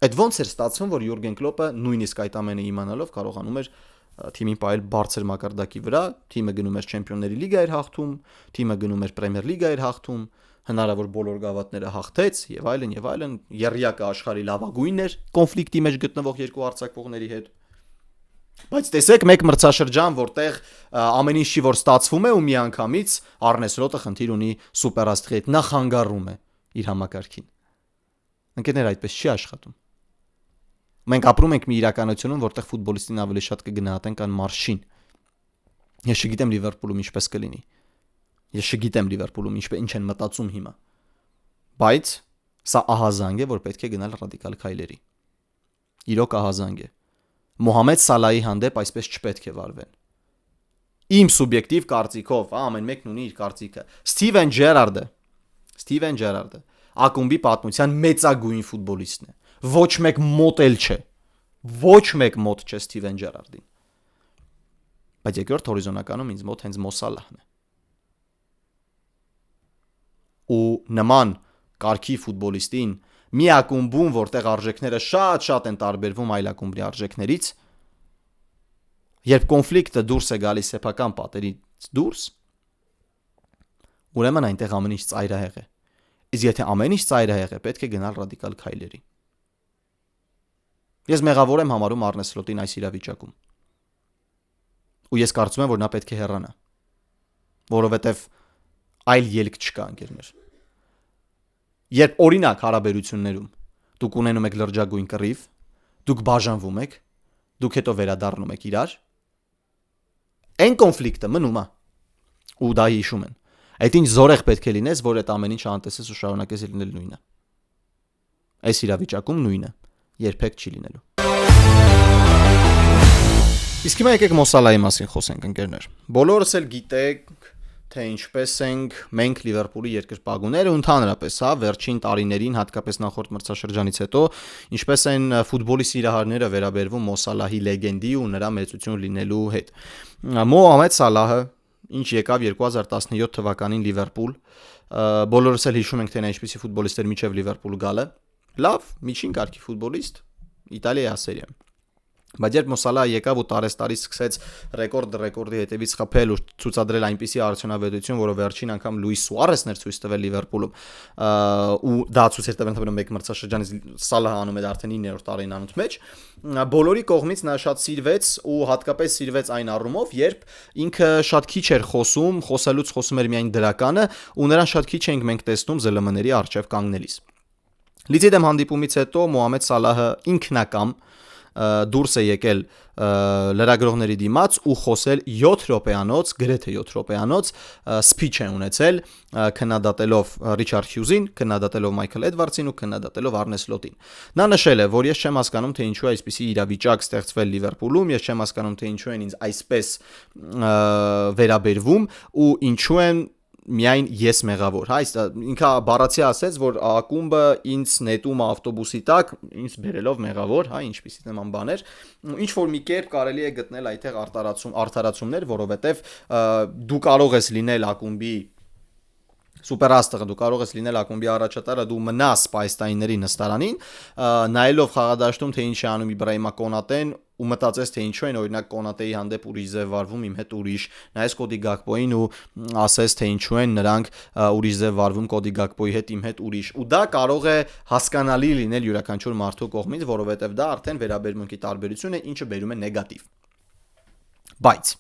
Այդ ոնց էր ստացվում, որ Յուրգեն Կլոպը նույնիսկ այդ ամենը իմանալով կարողանում էր թիմին պահել բարձր մակարդակի վրա, թիմը գնում էր Չեմպիոնների լիգա էր հաղթում, թիմը գնում էր Պրեմիեր լիգա էր հաղթում, հնարավոր բոլոր գավաթները հաղթեց եւ այլն, երրյակը աշխարհի լավագույնն էր կոնֆլիկտի մեջ գտնվող երկու արձակվողների հետ։ Բայց տեսեք մեկ մրցաշրջան, որտեղ ամեն ինչ որ ստացվում է ու միանգամից Արնե Սլոտը խնդիր ունի սուպերաստղի հետ, նա խանգարում է իր համակարգին։ Ընկերներ, այդպես չի աշխատում։ Մենք ապրում ենք մի իրականությունում, որտեղ ֆուտբոլիստին ավելի շատ կգնահատեն քան մարզչին։ Ես չգիտեմ Լիվերպուլում ինչպես կլինի։ Ես չգիտեմ Լիվերպուլում ինչ են մտածում հիմա։ Բայց սա ահազանգ է, որ պետք է գնալ ռադիկալ քայլերի։ Իրոք ահազանգ է։ Մոհամեդ Սալահի հանդեպ այսպես չպետք է վարվեն։ Իմ սուբյեկտիվ կարծիքով, ամեն մեկն ունի իր կարծիքը։ Սթիվեն Ջերարդը ակումբի պատմության մեծագույն ֆուտբոլիստն է։ Ոչ մեկ մոտ էլ չէ։ Ոչ մեկ մոտ չէ Սթիվեն Ջերարդին։ Բայց երկրորդ հորիզոնականում ինձ մոտ հենց Մո Սալահն է։ Ու նման կարգի ֆուտբոլիստին մի ակումբում, որտեղ արժեքները շատ են տարբերվում այլ ակումբի արժեքներից, երբ կոնֆլիկտը դուրս է գալիս սեփական պատերից դուրս, ուրեմն այնտեղ ամեն ինչ ծայրահեղ է։ Իսկ եթե ամեն ինչ ծայրահեղ է, պետք է գնալ ռադիկալ քայլերի։ Ես մեղավոր եմ համարում Արնե Սլոտին այս իրավիճակում։ Ու ես կարծում եմ, որ նա պետք է հեռանա, որովհետև այլ ելք չկա, ընկերներ։ Երբ օրինակ հարաբերություններում դուք ունենում եք լրջագույն կռիվ, դուք բաժանվում եք, դուք հետո վերադառնում եք իրար, այն կոնֆլիկտը մնում է։ Ու դա հիշում են։ Այդ ինչ զորեղ պետք է լինես, որ այդ ամեն ինչը անտեսես ու շարունակես լինել նույնը։ Այս իրավիճակում նույնը երբեք չի լինելու։ Իսկ հիմա եկեք Մո Սալահի մասին խոսենք, ընկերներ։ Բոլորս էլ գիտենք, թե ինչպես ենք մենք Լիվերպուլի երկրպագուները ու ընդհանրապես, վերջին տարիներին, հատկապես նախորդ մրցաշրջանից հետո, ինչպես են ֆուտբոլի սիրահարները վերաբերվում Մո Սալահի լեգենդի ու նրա մեծություն լինելու հետ։ Մոհամեդ Սալահը, ինչ եկավ 2017 թվականին Լիվերպուլ, բոլորս էլ հիշում ենք, թե նա ինչպիսի ֆուտբոլիստ էր մինչև Լիվերպուլ գալը։ Լավ, միջին կարգի ֆուտբոլիստ, Իտալիայի ասերի է։ Բայց երբ Մո Սալահը եկավ ու տարեստարի սկսեց ռեկորդի հետևից խփել ու ցուցադրել այնպիսի արդյունավետություն, որը վերջին անգամ Լուիս Սուարեսն էր ցույց տվել Լիվերպուլում, ու դա ցույց էր տվել ընդհանրապես մեկ մրցաշրջանից Սալահը անում էր արդեն 9-րդ տարին անունց մեջ, բոլորի կողմից նա շատ սիրվեց ու հատկապես սիրվեց այն առումով, երբ ինքը շատ քիչ էր խոսելուց խոսում էր միայն դրականը ու նրան շատ քիչ էինք մենք տեսնում ԶԼՄ-ների առջև կանգնելիս։ Լիդզի դեմ հանդիպումից հետո Մոհամեդ Սալահը ինքնակամ դուրս է եկել լրագրողների դիմաց ու խոսել 7 րոպեանոց, գրեթե 7 րոպեանոց սփիչ է ունեցել, քննադատելով Ռիչարդ Հյուզին, քննադատելով Մայքլ Էդվարդսին ու քննադատելով Արնե Սլոտին։ Նա նշել է, որ ես չեմ հասկանում, թե ինչու է այսպիսի իրավիճակ ստեղծվել Լիվերպուլում, ես չեմ հասկանում, թե ինչու են ինձ այսպես վերաբերվում ու ինչու են միայն ես մեղավոր, ինքը բառացի ասեց, որ ակումբը ինձ նետում է ավտոբուսի տակ, ինձ բերելով մեղավոր, ինչպիսի նման բաներ, ինչ որ մի կերպ կարելի է գտնել այդտեղ արդարացումներ, որովհետև դու կարող ես լինել ակումբի սուպերաստղը, դու կարող ես լինել ակումբի առաջատարը, դու մնաս պայստայինների նստարանին, նայելով խաղադաշտում, թե ինչ է անում Իբրահիմա Կոնատեն ու մտածես, թե ինչու են օրինակ Կոնատեի հանդեպ ուրիշ ձև վարվում, իմ հետ ուրիշ, նայես Կոդի Գակպոին ու ասես, թե ինչու են նրանք ուրիշ ձև վարվում Կոդի Գակպոյի հետ, իմ հետ ուրիշ, ու դա կարող է հասկանալի լինել յուրաքանչյուր մարդու կողմից, որովհետև դա արդեն վերաբերմունքի տարբերություն է, ինչը բերում է նեգատիվ։ Բայց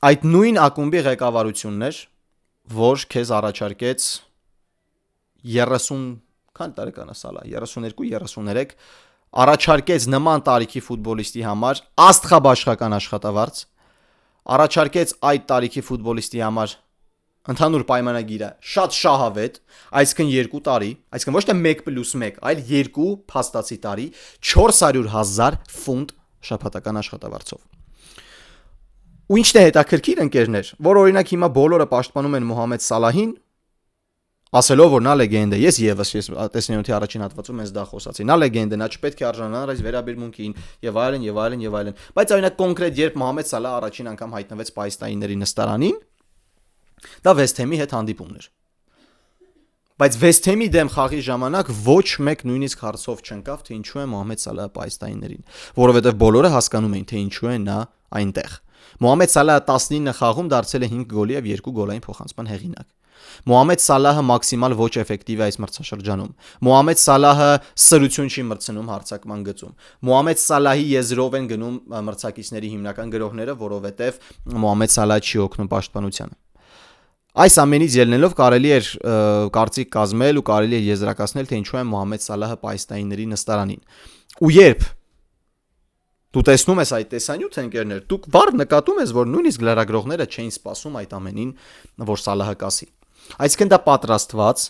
այդ նույն ակումբի ղեկավարությունն էր, որ քեզ առաջարկեց 30, քան տարեկան է Սալահ, 32-33, առաջարկեց նման տարիքի ֆուտբոլիստի համար աստղաբաշխական աշխատավարձ, առաջարկեց այդ տարիքի ֆուտբոլիստի համար ընդհանուր պայմանագիրը շատ շահավետ, այսինքն 2 տարի, այսինքն ոչ թե 1+1, այլ 2 փաստացի տարի, 400,000 ֆունտ շաբաթական աշխատավարձով։ Ու ինչն է հետաքրքիր ընկերներ, որ օրինակ հիմա բոլորը պաշտպանում են Մոհամեդ Սալահին, ասելով, որ նա լեգենդ է, ես տեսնյութի առաջին հատվածում ես դա խոսացի, նա լեգենդ է, նա չպետք է արժանանար այս վերաբերմունքին եւ այլն, բայց օրինակ կոնկրետ երբ Մոհամեդ Սալահը առաջին անգամ հայտնվեց պայստայինների նստարանին, դա Վեսթհեմի հետ հանդիպումն էր։ Բայց Վեսթհեմի դեմ խաղի ժամանակ ոչ մեկ նույնիսկ հարցով չընկավ, թե ինչու է Մոհամեդ Սալահը պայստայիններին, որովհետև բոլորը հասկանում էին, թե ինչու է նա այնտեղ։ Մոհամեդ Սալահը 19 խաղում դարձել է 5 գոլի եւ 2 գոլային փոխանցման հեղինակ։ Մոհամեդ Սալահը մաքսիմալ ոչ էֆեկտիվ է այս մրցաշրջանում։ Մոհամեդ Սալահը սրություն չի մրցնում հարցակման գծում։ Մոհամեդ Սալահի եզրով են գնում մրցակիցների հիմնական գրողները, որովհետև Մոհամեդ Սալահը չի օգնում պաշտպանությանը։ Այս ամենից ելնելով կարելի էր կարծիք կազմել ու կարելի է եզրակացնել, թե ինչու է Մոհամեդ Սալահը պայստայինների նստարանին։ Ու երբ դու տեսնում ես այդ տեսանյութը, ընկերներ, դու վառ նկատում ես, որ նույնիսկ լրագրողները չէին սպասում այդ ամենին, որ Սալահը կասի։ Այսինքն դա պատրաստված,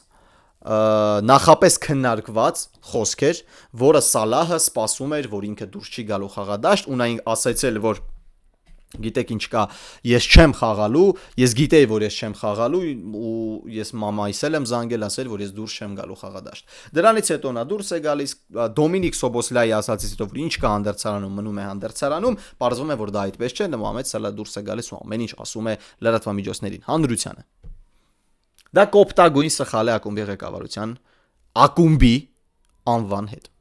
նախապես քննարկված խոսք էր, որը Սալահը սպասում էր, որ ինքը դուրս չի գալու խաղադաշտ, ու նա ասացել, որ գիտեք ինչ կա, ես չեմ խաղալու, ես գիտեի, որ ես չեմ խաղալու ու ես մամայիս եմ զանգել, ասել, որ ես դուրս չեմ գալու խաղադաշտ։ Դրանից հետո նա դուրս է գալիս, Դոմինիկ Սոբոսլայի ասացից հետո, որ ինչ կա հանդերձարանում, մնում է հանդերձարանում, պարզվում է, որ դա այդպես չէ, Մոհամեդ Սալահը դուրս է գալիս ու ամեն ինչ ասում է լրատվամիջոցներին, հանրությանը։ Դա կոպտագույն սխալ է ակումբի ղեկավարության, ակումբի անվան հետ։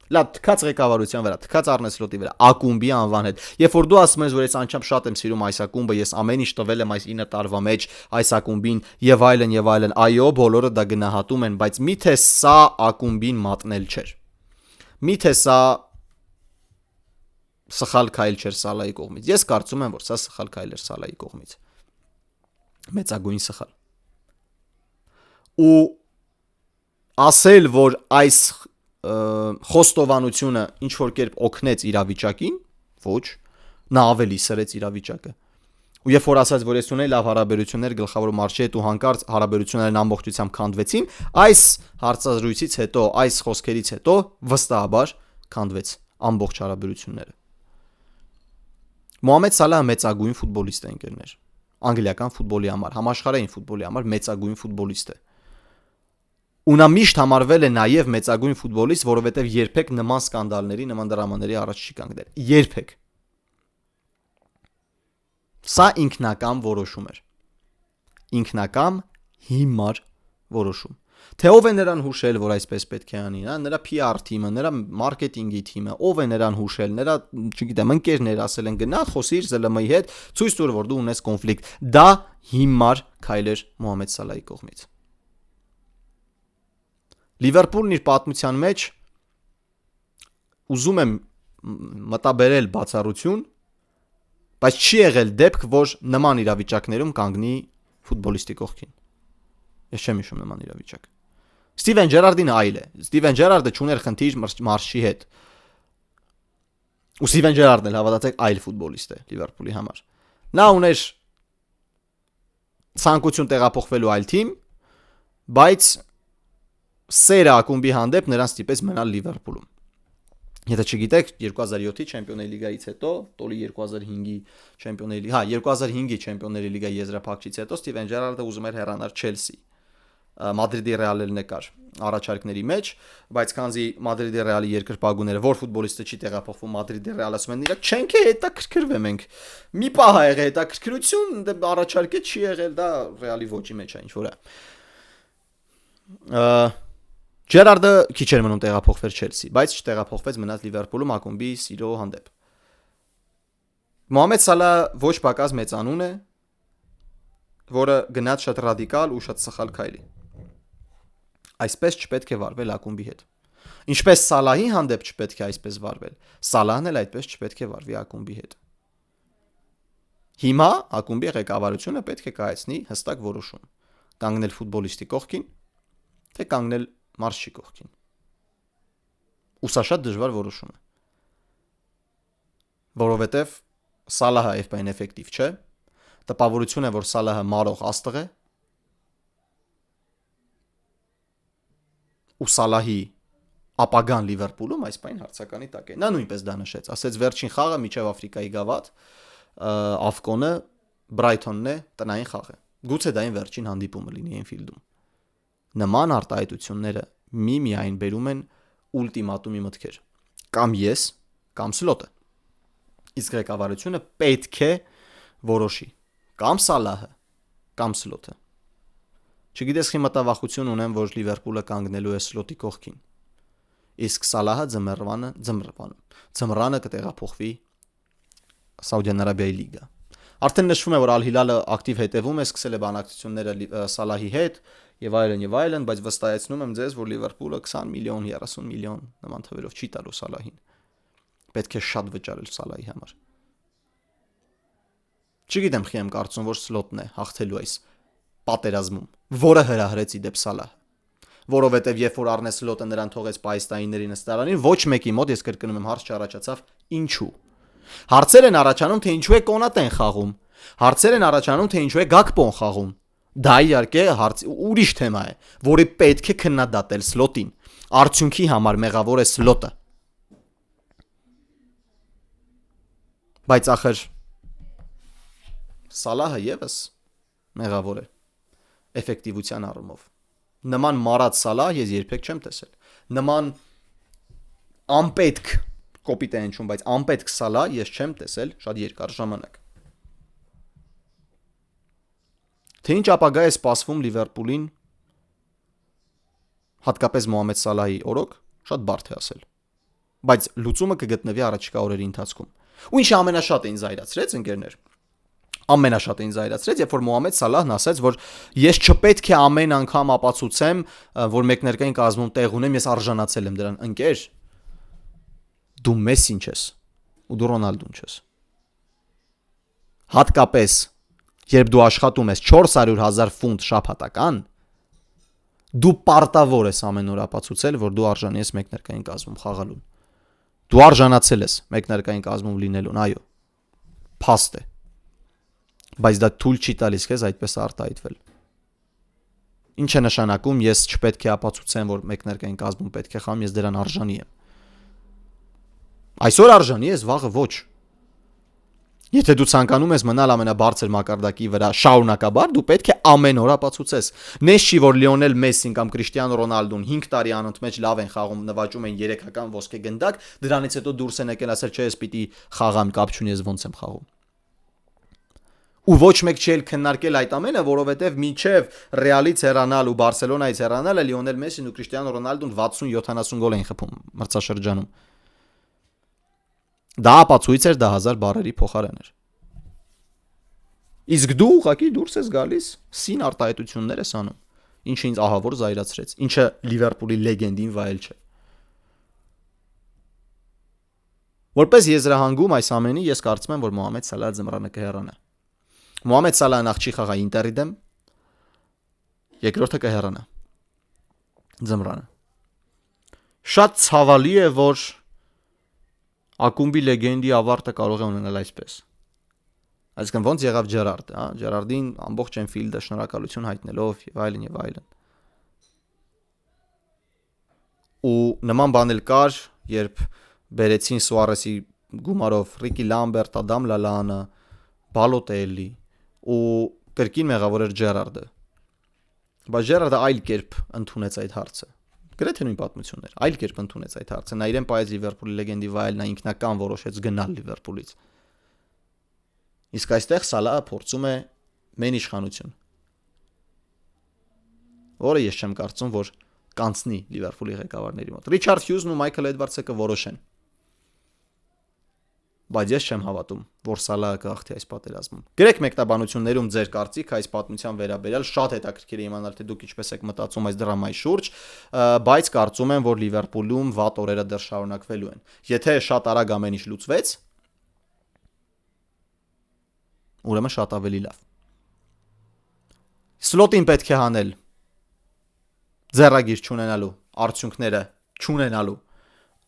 Լավ, թքած ղեկավարության վրա, թքած Արնե Սլոտի վրա, ակումբի անվան հետ։ Երբ որ դու ասում ես, որ ես անչափ շատ եմ սիրում այս ակումբը, ես ամեն ինչ տվել եմ այս 9 տարվա մեջ այս ակումբին եւ այլն, այո, բոլորը դա գնահատում են, բայց միթե սա ակումբին մատնել չէր։ Միթե սա սխալ քայլ չէր Սալահի կողմից։ Ես կարծում եմ, որ սա սխալ քայլ էր Սալահի կողմից։ Մեծագույն սխալ։ Ու ասել, որ այս խոստովանությունը ինչ որ կերպ օգնեց իրավիճակին, ոչ, նա ավելի սրեց իրավիճակը։ Ու երբ որ ասաց, որ ես ունեի լավ հարաբերություններ գլխավոր մարշի հետ ու հանկարծ հարաբերություններն ամբողջությամբ քանդվեցին, այս հարցազրույցից հետո, այս խոսքերից հետո վստահաբար քանդվեց ամբողջ հարաբերությունները։ Մոհամեդ Սալահը մեծագույն ֆուտբոլիստ է, ընկերներ։ անգլիական ֆուտբոլի համար, համաշխարհային ֆուտբոլի համար մեծագույն ֆուտբոլիստ է։ Ու նա միշտ համարվել է նաև մեծագույն ֆուտբոլիստ, որովհետև երբեք նման սկանդալների, նման դրամաների առաջ չի կանգնել։ Երբեք։ Սա ինքնական որոշում էր։ Ինքնական հիմար որոշում։ Թե ով է նրան հուշել, որ այսպես պետք է անի, նրա PR թիմը, նրա մարքեթինգի թիմը, ով է նրան հուշել, նրա, չգիտեմ, ընկերներ ասել են գնա, խոսիր ԶԼՄ-ի հետ, ցույց տուր, որ դու ունես կոնֆլիկտ։ Դա հիմար քայլ էր Մոհամեդ Սալահի կողմից։ Լիվերպուլն իր պատմության մեջ ուզում եմ մտաբերել բացառություն, բայց չի եղել դեպք, որ նման իրավիճակներում կանգնի ֆուտբոլիստի կողքին։ Ես չեմ հիշում նման իրավիճակ։ Ստիվեն Ջերարդին այլ է։ Ստիվեն Ջերարդը չուներ խնդիր մարշի հետ։ Ու Ստիվեն Ջերարդն էլ հավատացեք այլ ֆուտբոլիստ է Լիվերպուլի համար։ Նա ուներ ցանկություն տեղափոխվելու այլ թիմ, բայց սերը ակումբի հանդեպ նրան ստիպեց մնալ Լիվերպուլում։ Եթե չգիտեք, 2007-ի Չեմպիոնների լիգայից հետո, տոլի 2005-ի Չեմպիոնների լիգա, 2005-ի Չեմպիոնների լիգայի եզրափակչից հետո Ստիվեն Ջերարդը ուզում էր հեռանալ Չելսի։ Մադրիդի Ռեալել նկար առաջարկների մեջ, բայց քանզի Մադրիդի Ռեալի երկրպագուները որ ֆուտբոլիստը չի տեղափոխվում Մադրիդի Ռեալ ասում են իրա չենք հետաքրքրվեմ ենք։ Մի պահ ա եղել հետաքրքրություն, առաջարկը չի եղել, դա Ռեալի ոճի մեջ է ինչ որ է։ Ջերարդը քիչ էր մնում տեղափոխվեր Չելսի, բայց չտեղափոխվեց մնաց Լիվերպուլում ակումբի սիրո հանդեպ։ Մոհամեդ Սալահը ոչ պակաս մեծանուն է, որը գնաց շատ ռադիկալ ու շատ սխալ քայլի։ Այսպես չպետք է վարվել ակումբի հետ։ Ինչպես Սալահի հանդեպ չպետք է այսպես վարվել, Սալահն էլ այդպես չպետք է վարվի ակումբի հետ։ Հիմա ակումբի ղեկավարությունը պետք է կայացնի հստակ որոշում՝ կանգնել ֆուտբոլիստի կողքին, թե կանգնել մարշի կողքին։ Ու սա շատ դժվար որոշում է։ Որովհետև Սալահը այդպես էֆեկտիվ չէ, տպավորություն է, որ Սալահը մարող աստղ է, ու Սալահի ապագան Լիվերպուլում այս պայն հարցականի տակ է։ Նա նույնպես դա նշեց, ասեց վերջին խաղը միջև Աֆրիկայի գավաթ, Ավկոնը Բրայթոնն է, տնային խաղ է։ Գուցե դա այն վերջին հանդիպումը լինի Էնֆիլդում։ Նման արտահայտությունները միայն բերում են ուլտիմատումի մտքեր։ Կամ ես, կամ Սլոտը։ Իսկ ղեկավարությունը պետք է որոշի, կամ Սալահը, կամ Սլոտը։ Չգիտես խի մտավախություն ունեմ, որ Լիվերպուլը կանգնելու է Սլոտի կողքին։ Իսկ Սալահը ձմռանը կտեղափոխվի Սաուդյան Արաբիայի լիգա։ Արդեն նշվում է, որ Ալ-Հիլալը ակտիվ հետևում է, սկսել է բանակցությունները Սալահի հետ եւ այլն, բայց վստահեցնում եմ ձեզ, որ Լիվերպուլը 20 միլիոն, 30 միլիոն նման թվերով չի տալու Սալահին։ Պետք է շատ վճարել Սալահի համար։ Չգիտեմ, խի եմ կարծում, որ Սլոտն է հաղթելու այս պատերազմում, որը հրահրեց ի դեպ Սալահը։ Որովհետև երբ որ Արնե Սլոտը նրան թողեց պայստայինների նստարանին, ոչ մեկի մոտ, ես կրկնում եմ, հարց չառաջացավ ինչու։ Հարցեր են առաջանում, թե ինչու է Կոնատեն խաղում։ Հարցեր են առաջանում, թե ինչու է Գակպոն խաղում։ Դա իհարկե ուրիշ թեմա է, որի պետք է քննադատել Սլոտին։ Արդյունքի համար մեղավոր է Սլոտը։ Բայց ախր Սալահը եւս մեղավոր է էֆեկտիվության առումով։ Նման մարած Սալահ ես երբեք չեմ տեսել։ Նման անպետք կոպիտ է հնչում, բայց անպետք Սալահ ես չեմ տեսել շատ երկար ժամանակ։ Թե ինչ ապագա է սպասվում Լիվերպուլին, հատկապես Մոհամեդ Սալահի օրոք, շատ բարդ է ասել։ Բայց լուծումը կգտնվի առաջիկա օրերի ընթացքում։ Ու ինչը ամենաշատը ինձ զայրացրեց, ընկերներ, ամենաշատը ինձ զայրացրեց, երբ որ Մոհամեդ Սալահն ասաց, որ ես չպետք է ամեն անգամ ապացուցեմ, որ մեկներկային կազմում տեղ ունեմ, ես արժանացել եմ դրան, ընկեր։ Դու Մեսին չես, ու դու Ռոնալդուն չես։ Հատկապես, երբ դու աշխատում ես 400,000 ֆունտ շաբաթական, դու պարտավոր ես ամեն օր ապացուցել, որ դու արժանի ես մեկներկային կազմում խաղալուն։ Դու արժանացել ես մեկներկային կազմում լինելուն, այո։ Փաստ է։ Բայց դա թույլ չի տալիս քեզ այդպես արտահայտվել։ Ինչ է նշանակում, ես չպետք է ապացուցեմ, որ մեկներկային կազմում պետք է խաղամ, ես դրան արժանի եմ։ Այսօր արժանի ես, վաղը ոչ։ Եթե դու ցանկանում ես մնալ ամենաբարձր մակարդակի վրա շարունակաբար, դու պետք է ամեն օր ապացուցես։ Նես չի, որ Լիոնել Մեսսին կամ Կրիշտիանո Ռոնալդուն 5 տարի անընդմեջ լավ են խաղում, նվաճում են 3-ական ոսկե գնդակ, դրանից հետո դուրս են եկել ասել, չէ, ես պիտի խաղամ, կապ չունի, ես ոնց եմ խաղում։ Ու ոչ մեկ չի էլ քննարկել այդ ամենը, որովհետև մինչև Ռեալից հեռանալ ու Բարսելոնայից հեռանալը Լիոնել Մեսսին ու Կրիշտիանո Ռոնալդուն 60-70 գոլ էին խփում մրցաշրջանում։ Դա ապացույց էր, դա 1000 բարերի փոխարեն էր։ Իսկ դու ուղղակի դուրս ես գալիս, սին արտահայտություններ ես անում, ինչը ինձ ահավոր զայրացրեց, ինչը Լիվերպուլի լեգենդին վայել չէ։ Որպես եզրահանգում այս ամենի ես կարծում եմ, որ Մոհամեդ Սալահը ձմռանը կհեռանա։ Մոհամեդ Սալահը նախ չի խաղա Ինտերի դեմ, երկրորդը կհեռանա ձմռանը։ Շատ ցավալի է, որ ակումբի լեգենդի ավարտը կարող է ունենալ այսպես։ Այսինքն ոնց եղավ Ջերարդը, հա, Ջերարդին ամբողջ Էնֆիլդը շնորհակալություն հայտնելով եւ այլն եւ այլն։ Ու նման բան էլ կար, երբ բերեցին Սուարեսի գումարով Ռիկի Լամբերտ, Ադամ Լալանը, Բալոտելի ու կրկին մեղավոր էր Ջերարդը։ Բայց Ջերարդը այլ կերպ ընդունեց այդ հարցը։ Գրեթե նույն պատմություններ, այլ կերպ ընդունեց այդ հարցը։ Նա իրեն պայեց Լիվերպուլի լեգենդի վայել, նա ինքնական որոշեց գնալ Լիվերպուլից։ Իսկ այստեղ Սալահը փորձում է մեն իշխանություն, որը ես չեմ կարծում, որ կանցնի Լիվերպուլի ղեկավարների մոտ։ Ռիչարդ Հյուզն ու Մայքլ Էդվարդսը կորոշեն։ Բայց ես չեմ հավատում, որ Սալահը կհաղթի այս պատերազմում։ Գրեք մեկնաբանություններում ձեր կարծիքը այս պատմության վերաբերյալ, շատ հետաքրքիր է իմանալ, թե դուք ինչպես եք մտածում այս դրամայի շուրջ, բայց կարծում եմ, որ Լիվերպուլում վատ օրերը դեռ շարունակվելու են։ Եթե շատ արագ ամեն ինչ լուծվեց, ուրեմն շատ ավելի լավ։ Սլոտին պետք է հանել ձեռագիր չունենալու, արդյունքները չունենալու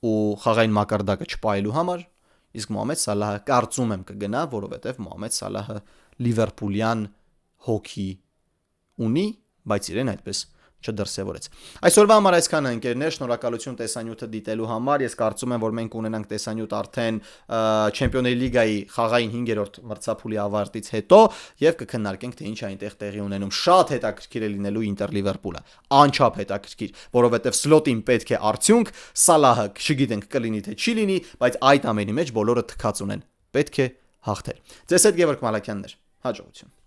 ու խաղային մակարդակը չպայելու համար, իսկ Մոհամեդ Սալահը կարծում եմ կգնա, որովհետև Մոհամեդ Սալահը Լիվերպուլյան հոգի ունի, բայց իրեն այդպես չդրսևորեց։ Այսօրվա համար այսքանը ընկերներ, շնորհակալություն տեսանյութը դիտելու համար։ Ես կարծում եմ, որ մենք ունենանք տեսանյութ արդեն Չեմպիոնների լիգայի խաղային 5-րդ մրցափուլի ավարտից հետո եւ կքննարկենք, թե ինչ այնտեղ տեղի ունենում։ Շատ հետաքրքիր է լինելու Ինտեր Լիվերպուլը։ Անչափ հետաքրքիր, որովհետեւ Սլոտին պետք է արդյունք, Սալահը չգիտենք կլինի թե չի լինի, բայց այդ ամենի մեջ բոլորը թքած ունեն։ Պետք է հաղթել։ Ձեզ հետ Գևորգ Մալաքյանն էր։ Հաջողություն։